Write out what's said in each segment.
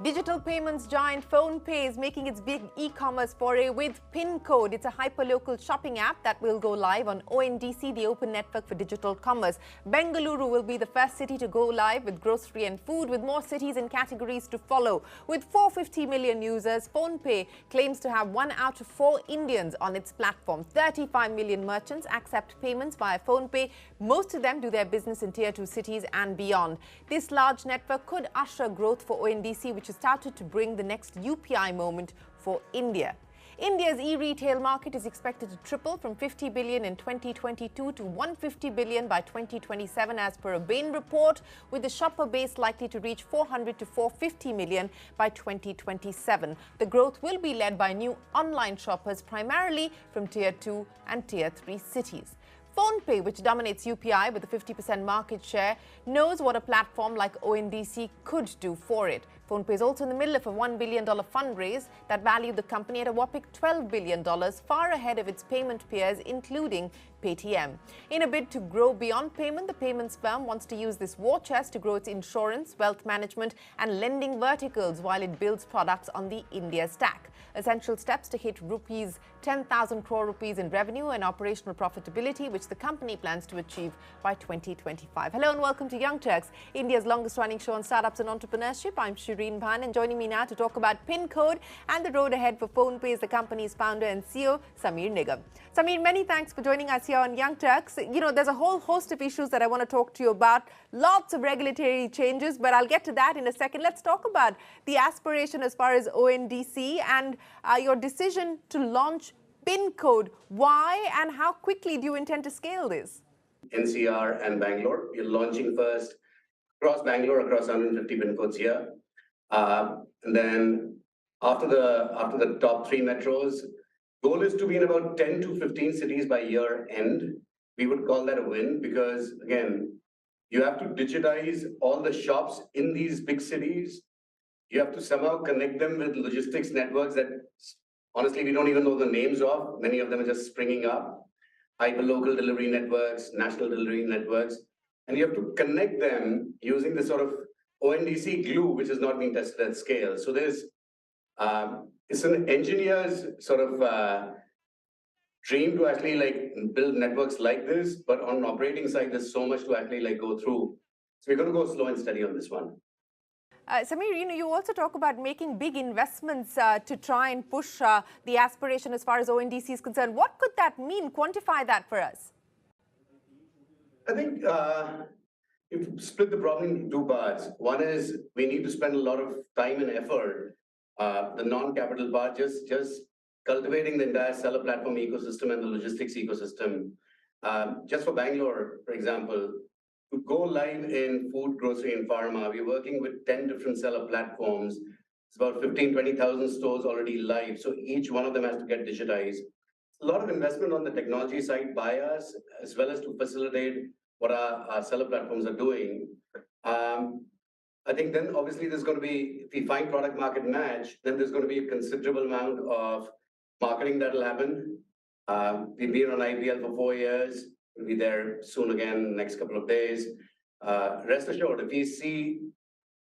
Digital payments giant PhonePe is making its big e-commerce foray with PIN code. It's a hyperlocal shopping app that will go live on ONDC, the Open Network for Digital Commerce. Bengaluru will be the first city to go live with grocery and food, with more cities and categories to follow. With 450 million users, PhonePe claims to have 1 out of 4 Indians on its platform. 35 million merchants accept payments via PhonePe. Most of them do their business in Tier 2 cities and beyond. This large network could usher growth for ONDC, which has started to bring the next UPI moment for India. India's e-retail market is expected to triple from 50 billion in 2022 to 150 billion by 2027 as per a Bain report, with the shopper base likely to reach 400 to 450 million by 2027. The growth will be led by new online shoppers, primarily from Tier 2 and Tier 3 cities. PhonePe, which dominates UPI with a 50% market share, knows what a platform like ONDC could do for it. PhonePe is also in the middle of a $1 billion fundraise that valued the company at a whopping $12 billion, far ahead of its payment peers, including Paytm. In a bid to grow beyond payment, the payments firm wants to use this war chest to grow its insurance, wealth management and lending verticals while it builds products on the India stack. Essential steps to hit 10,000 crore rupees in revenue and operational profitability, which the company plans to achieve by 2025. Hello and welcome to Young Turks, India's longest running show on startups and entrepreneurship. I'm Shereen Bhan, and joining me now to talk about PIN code and the road ahead for PhonePe is the company's founder and CEO, Sameer Nigam. Sameer, many thanks for joining us here on Young Turks. You know, there's a whole host of issues that I want to talk to you about. Lots of regulatory changes, but I'll get to that in a second. Let's talk about the aspiration as far as ONDC and your decision to launch PIN code. Why and how quickly do you intend to scale this? NCR and Bangalore. We're launching first across Bangalore, across 150 PIN codes here. And then after the top 3 metros, goal is to be in about 10 to 15 cities by year end. We would call that a win because, again, you have to digitize all the shops in these big cities. You have to somehow connect them with logistics networks that, honestly, we don't even know the names of. Many of them are just springing up. Hyperlocal delivery networks, national delivery networks. And you have to connect them using this sort of ONDC glue, which has not been tested at scale. So there's, it's an engineer's sort of dream to actually build networks like this, but on an operating side, there's so much to actually go through. So we're going to go slow and steady on this one. Sameer, you also talk about making big investments to try and push the aspiration as far as ONDC is concerned. What could that mean? Quantify that for us. I think you split the problem in 2 parts. One is we need to spend a lot of time and effort, the non-capital part, just cultivating the entire seller platform ecosystem and the logistics ecosystem. Just for Bangalore, for example, to go live in food, grocery, and pharma, we're working with 10 different seller platforms. It's about 20,000 stores already live. So each one of them has to get digitized. A lot of investment on the technology side by us, as well as to facilitate what our seller platforms are doing. I think then obviously there's going to be, if we find product market match, then there's going to be a considerable amount of marketing that will happen. We've been on IPL for 4 years. We'll be there soon again, next couple of days. Rest assured, if we see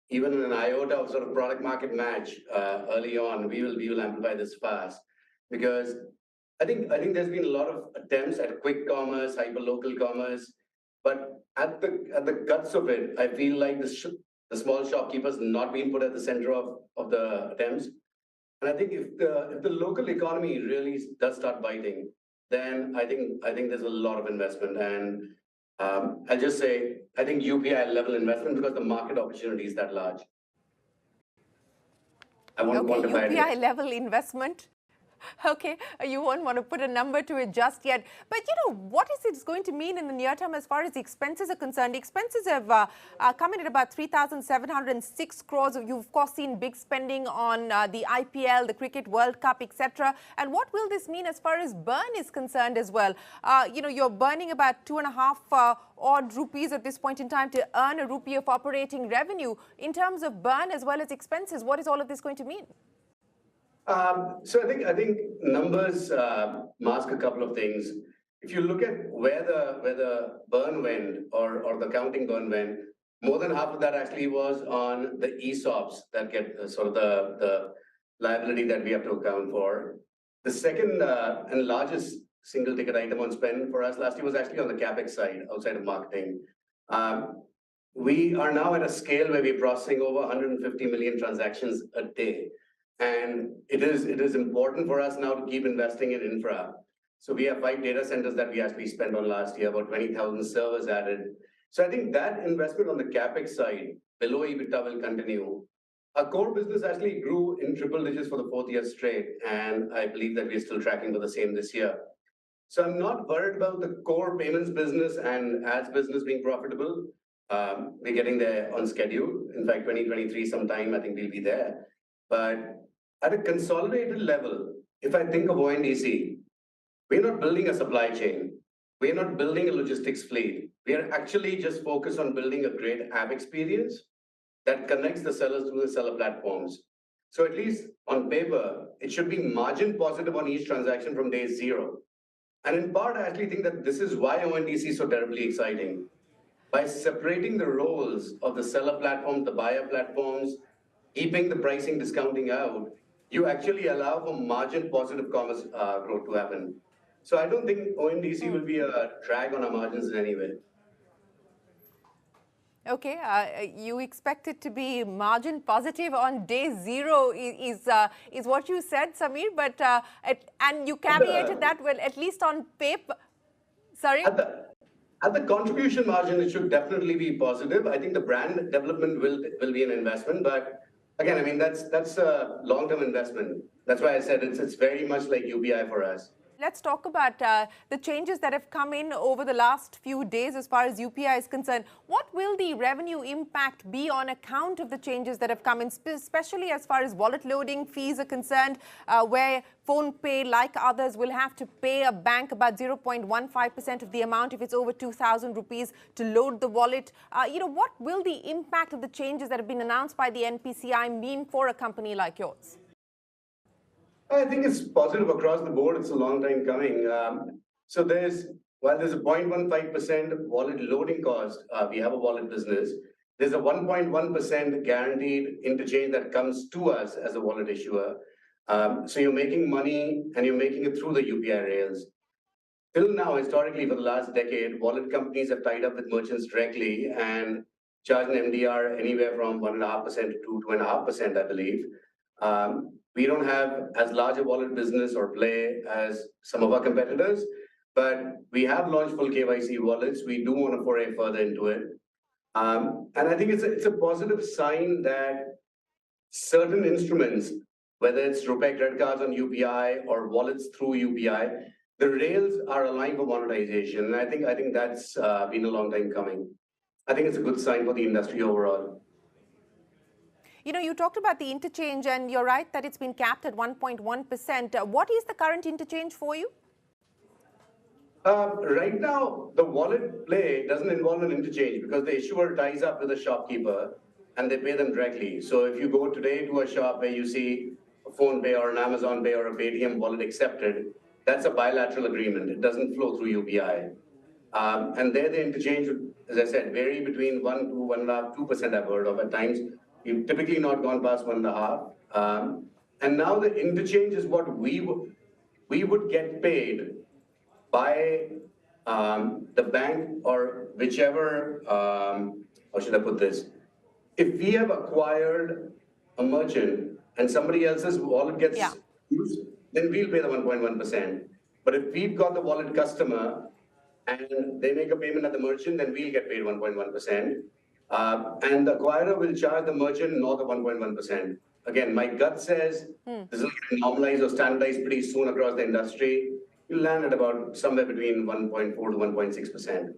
even an iota of sort of product market match early on, we will amplify this fast. Because I think there's been a lot of attempts at quick commerce, hyperlocal commerce, but at the guts of it, I feel like the small shopkeepers not being put at the center of the attempts. And I think if the local economy really does start biting, then I think there's a lot of investment. And I'll just say, I think UPI level investment because the market opportunity is that large. I won't quantify it. UPI level investment. Okay, you won't want to put a number to it just yet. But, what is it going to mean in the near term as far as the expenses are concerned? The expenses have come in at about 3,706 crores. You've, of course, seen big spending on the IPL, the Cricket World Cup, etc. And what will this mean as far as burn is concerned as well? You're burning about 2.5 odd rupees at this point in time to earn a rupee of operating revenue. In terms of burn as well as expenses, what is all of this going to mean? So I think numbers mask a couple of things. If you look at where the burn went or the accounting burn went, More than half of that actually was on the ESOPs that get sort of the liability that we have to account for. The second and largest single ticket item on spend for us last year was actually on the CapEx side, outside of marketing. We are now at a scale where we're processing over 150 million transactions a day. And it is important for us now to keep investing in infra. So we have 5 data centers that we actually spent on last year, about 20,000 servers added. So I think that investment on the CapEx side, below EBITDA, will continue. Our core business actually grew in triple digits for the 4th year straight, and I believe that we're still tracking for the same this year. So I'm not worried about the core payments business and ads business being profitable. We're getting there on schedule. In fact, 2023 sometime, I think we'll be there. But at a consolidated level, if I think of ONDC, we're not building a supply chain. We're not building a logistics fleet. We are actually just focused on building a great app experience that connects the sellers through the seller platforms. So at least on paper, it should be margin positive on each transaction from day 0. And in part, I actually think that this is why ONDC is so terribly exciting. By separating the roles of the seller platforms, the buyer platforms, keeping the pricing discounting out, you actually allow for margin positive commerce growth to happen. So I don't think ONDC will be a drag on our margins in any way. Okay, you expect it to be margin positive on day 0 is what you said, Sameer, but and you caveated that, well, at least on paper. Sorry? At the contribution margin, it should definitely be positive. I think the brand development will be an investment, but again, I mean, that's a long-term investment. That's why I said it's very much like UPI for us. Let's talk about the changes that have come in over the last few days as far as UPI is concerned. What will the revenue impact be on account of the changes that have come in, especially as far as wallet loading fees are concerned, where PhonePe, like others, will have to pay a bank about 0.15% of the amount if it's over 2,000 rupees to load the wallet. What will the impact of the changes that have been announced by the NPCI mean for a company like yours? I think it's positive across the board. It's a long time coming. So while there's a 0.15% wallet loading cost, we have a wallet business. There's a 1.1% guaranteed interchange that comes to us as a wallet issuer. So you're making money and you're making it through the UPI rails. Till now, historically, for the last decade, wallet companies have tied up with merchants directly and charged an MDR anywhere from 1.5% to 2.5%, I believe. We don't have as large a wallet business or play as some of our competitors, but we have launched full KYC wallets. We do want to foray further into it. And I think it's a positive sign that certain instruments, whether it's RuPay credit cards on UPI or wallets through UPI, the rails are aligned for monetization. And I think that's been a long time coming. I think it's a good sign for the industry overall. You talked about the interchange, and you're right that it's been capped at 1.1%. What is the current interchange for you? Right now, the wallet play doesn't involve an interchange because the issuer ties up with the shopkeeper and they pay them directly. So if you go today to a shop where you see a PhonePe or an Amazon Pay or a Paytm wallet accepted, that's a bilateral agreement. It doesn't flow through UPI. And there the interchange, as I said, vary between 1 to 1.5%, 2% I've heard of at times. You've typically not gone past 1.5. And now the interchange is what we would get paid by the bank or whichever, how should I put this? If we have acquired a merchant and somebody else's wallet gets used, then we'll pay the 1.1%. But if we've got the wallet customer and they make a payment at the merchant, then we'll get paid 1.1%. And the acquirer will charge the merchant not the 1.1%. Again, my gut says this will get normalized or standardized pretty soon across the industry. You'll land at about somewhere between 1.4 to 1.6%.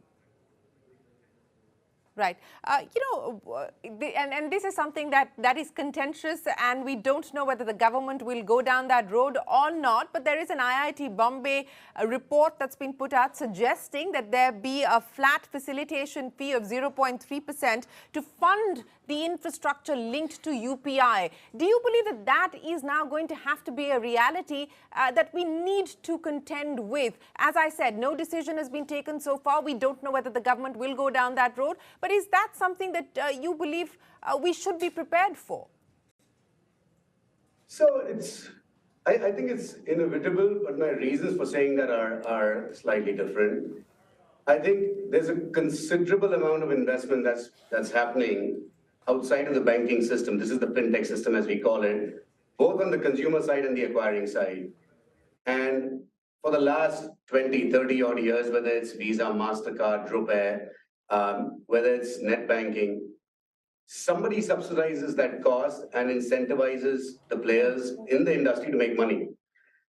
Right. And this is something that is contentious, and we don't know whether the government will go down that road or not. But there is an IIT Bombay report that's been put out suggesting that there be a flat facilitation fee of 0.3% to fund the infrastructure linked to UPI. Do you believe that that is now going to have to be a reality that we need to contend with? As I said, no decision has been taken so far. We don't know whether the government will go down that road. But But is that something that you believe we should be prepared for? So I think it's inevitable, but my reasons for saying that are slightly different. I think there's a considerable amount of investment that's happening outside of the banking system. This is the fintech system, as we call it, both on the consumer side and the acquiring side. And for the last 20, 30 odd years, whether it's Visa, MasterCard, RuPay, whether it's net banking, somebody subsidizes that cost and incentivizes the players in the industry to make money.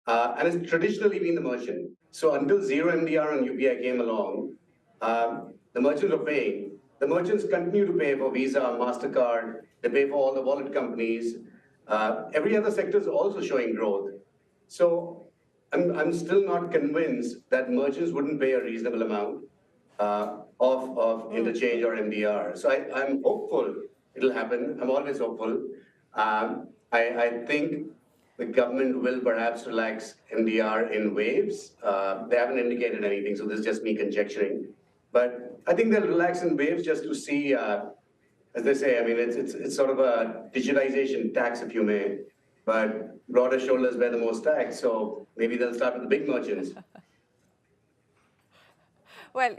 And it's traditionally been the merchant. So until zero MDR on UPI came along, the merchants were paying. The merchants continue to pay for Visa, MasterCard, they pay for all the wallet companies. Every other sector is also showing growth. So I'm still not convinced that merchants wouldn't pay a reasonable amount of interchange or MDR. So I'm hopeful it'll happen. I'm always hopeful. I think the government will perhaps relax MDR in waves. They haven't indicated anything, so this is just me conjecturing. But I think they'll relax in waves just to see, as they say, I mean, it's sort of a digitization tax, if you may, but broader shoulders bear the most tax, so maybe they'll start with the big merchants. Well,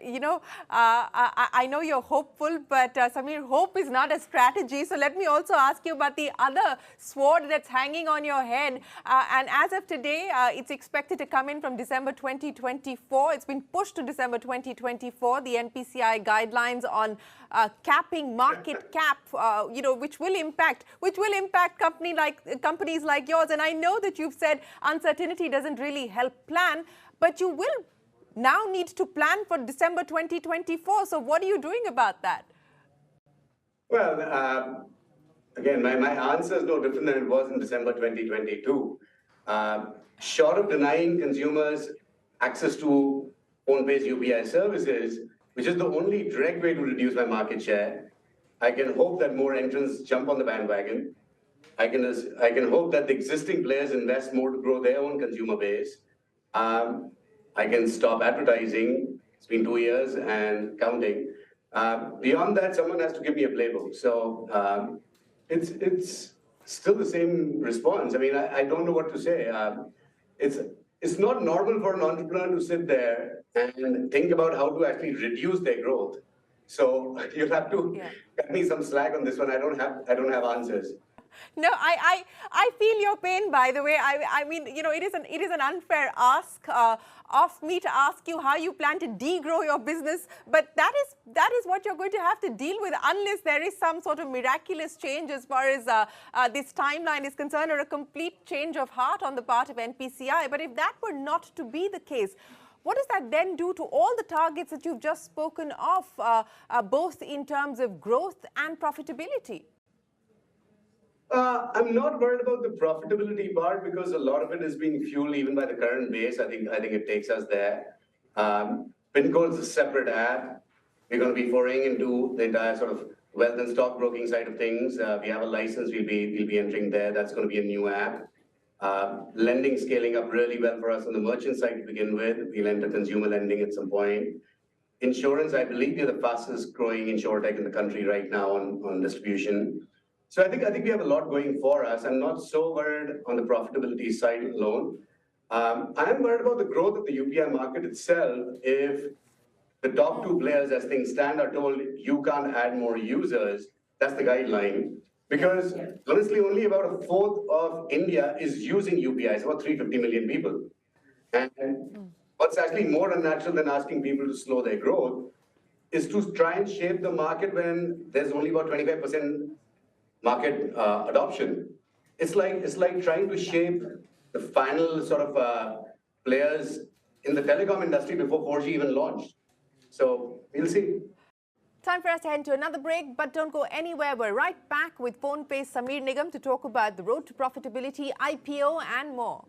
I know you're hopeful, but Sameer, hope is not a strategy. So let me also ask you about the other sword that's hanging on your head. And as of today, it's expected to come in from December 2024. It's been pushed to December 2024. The NPCI guidelines on capping market cap, which will impact companies like yours. And I know that you've said uncertainty doesn't really help plan, but you will now need to plan for December 2024. So what are you doing about that? Well, again, my answer is no different than it was in December 2022. Short of denying consumers access to PhonePe's UPI services, which is the only direct way to reduce my market share, I can hope that more entrants jump on the bandwagon. I can hope that the existing players invest more to grow their own consumer base. I can stop advertising. It's been 2 years and counting. Beyond that, someone has to give me a playbook. So it's still the same response. I mean, I don't know what to say. It's not normal for an entrepreneur to sit there and think about how to actually reduce their growth. So you'll have to cut me some slack on this one. I don't have answers. No, I feel your pain, by the way. I mean, it is an unfair ask of me to ask you how you plan to degrow your business, but that is what you're going to have to deal with unless there is some sort of miraculous change as far as this timeline is concerned, or a complete change of heart on the part of NPCI. But if that were not to be the case, what does that then do to all the targets that you've just spoken of, both in terms of growth and profitability? I'm not worried about the profitability part because a lot of it is being fueled even by the current base. I think it takes us there. PinCode is a separate app. We're going to be foraying into the entire sort of wealth and stockbroking side of things. We have a license. We'll be entering there. That's going to be a new app. Lending scaling up really well for us on the merchant side to begin with. We'll enter consumer lending at some point. Insurance, I believe we're the fastest growing insurtech in the country right now on distribution. So I think we have a lot going for us. I'm not so worried on the profitability side alone. I'm worried about the growth of the UPI market itself. If the top two players, as things stand, are told you can't add more users, that's the guideline. Because honestly, only about a fourth of India is using UPI. It's about 350 million people. And what's actually more unnatural than asking people to slow their growth is to try and shape the market when there's only about 25% market adoption. It's like trying to shape the final sort of players in the telecom industry before 4G even launched. So we'll see. Time for us to head to another break, but don't go anywhere. We're right back with PhonePe's Sameer Nigam to talk about the road to profitability, IPO, and more.